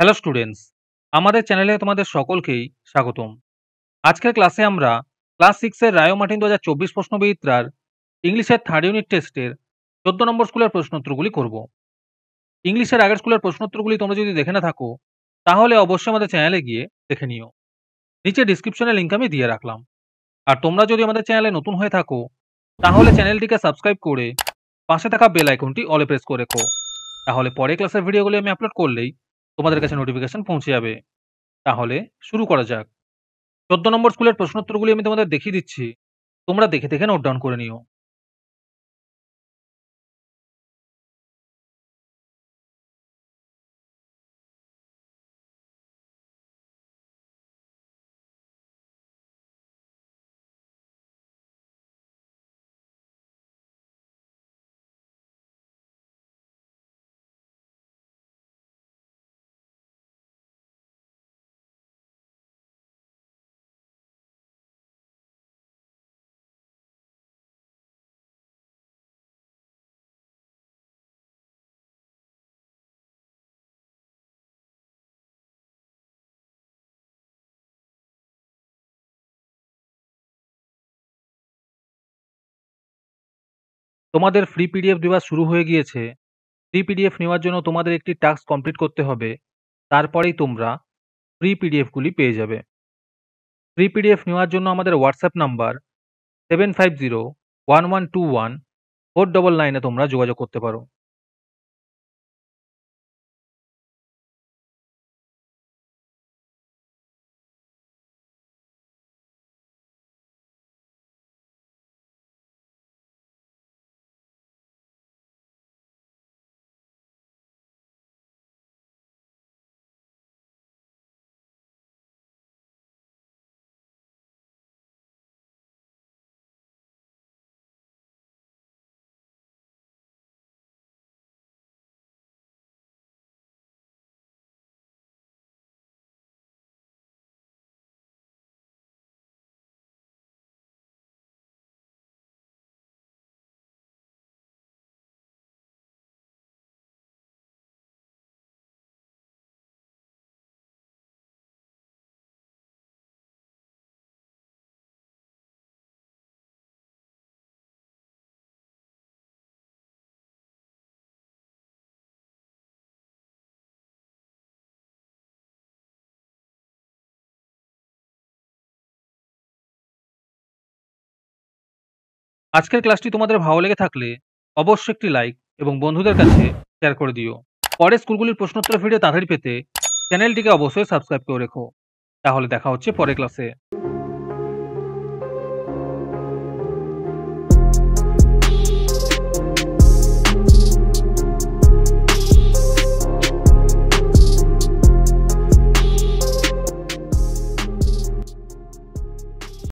Hello students, আমাদের চ্যানেলে তোমাদের সকলকেই স্বাগতম। আজকের ক্লাসে আমরা ক্লাস 6 এর রায় ও মার্টিন ২০২৪ প্রশ্নবিচিত্রার ইংলিশের থার্ড ইউনিট টেস্টের ১৪ নম্বর স্কুলের প্রশ্নোত্তরগুলি করব। ইংলিশের আগের স্কুলের প্রশ্নোত্তরগুলি তোমরা যদি দেখে না থাকো, তাহলে অবশ্যই আমাদের চ্যানেলে গিয়ে দেখে নিও। নিচে ডিসক্রিপশনে লিঙ্ক আমি দিয়ে রাখলাম। আর তোমরা যদি আমাদের চ্যানেলে নতুন হয়ে থাকো, তাহলে চ্যানেলটিকে সাবস্ক্রাইব করে পাশে থাকা বেল আইকনটি অলে প্রেস করে রেখো। তাহলে পরে ক্লাসের ভিডিওগুলি আমি আপলোড করলেই তোমাদের কাছে নোটিফিকেশন পৌঁছে যাবে। তাহলে শুরু করা যাক। ১৪ নম্বর স্কুলের প্রশ্নোত্তরগুলি আমি তোমাদের দেখিয়ে দিচ্ছি। তোমরা দেখে দেখে নোট ডাউন করে নিও। তোমাদের ফ্রি পিডিএফ দেওয়া শুরু হয়ে গিয়েছে। ফ্রি পিডিএফ নেওয়ার জন্য তোমাদের একটি টাস্ক কমপ্লিট করতে হবে। তারপরেই তোমরা ফ্রি পিডিএফগুলি পেয়ে যাবে। ফ্রি পিডিএফ নেওয়ার জন্য আমাদের হোয়াটসঅ্যাপ নাম্বার 7501121499 এ তোমরা যোগাযোগ করতে পারো। আজকের ক্লাসটি তোমাদের ভালো লেগে থাকলে অবশ্যই একটি লাইক এবং বন্ধুদের কাছে শেয়ার করে দিও। পরের স্কুলগুলির প্রশ্নোত্তর ভিডিও তাড়াতাড়ি পেতে চ্যানেলটিকে অবশ্যই সাবস্ক্রাইব করে রেখো। তাহলে দেখা হচ্ছে পরের ক্লাসে।